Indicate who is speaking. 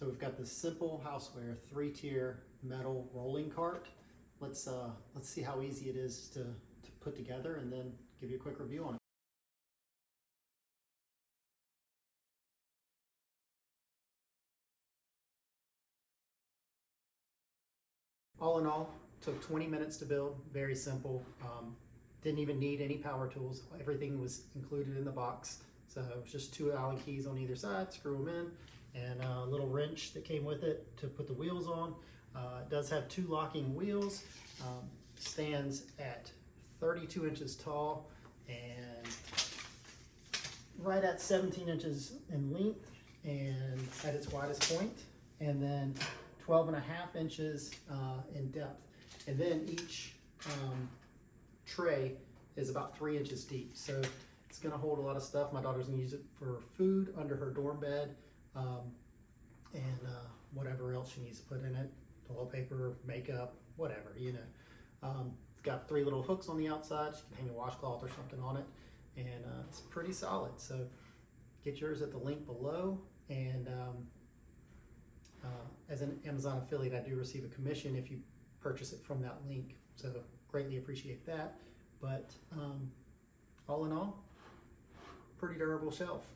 Speaker 1: So we've got the Simple Houseware 3-tier metal rolling cart. Let's see how easy it is to put together and then give you a quick review on it. All in all, took 20 minutes to build, very simple. Didn't even need any power tools. Everything was included in the box. So it was just 2 Allen keys on either side, screw them in, and a little wrench that came with it to put the wheels on. It does have 2 locking wheels, stands at 32 inches tall and right at 17 inches in length and at its widest point, and then 12.5 inches in depth. And then each tray is about 3 inches deep. So it's gonna hold a lot of stuff. My daughter's gonna use it for food under her dorm bed, and whatever else she needs to put in it, toilet paper, makeup, whatever, you know. It's got 3 little hooks on the outside. She can hang a washcloth or something on it, and it's pretty solid. So get yours at the link below, and as an Amazon affiliate, I do receive a commission if you purchase it from that link, so greatly appreciate that. But all in all, pretty durable shelf.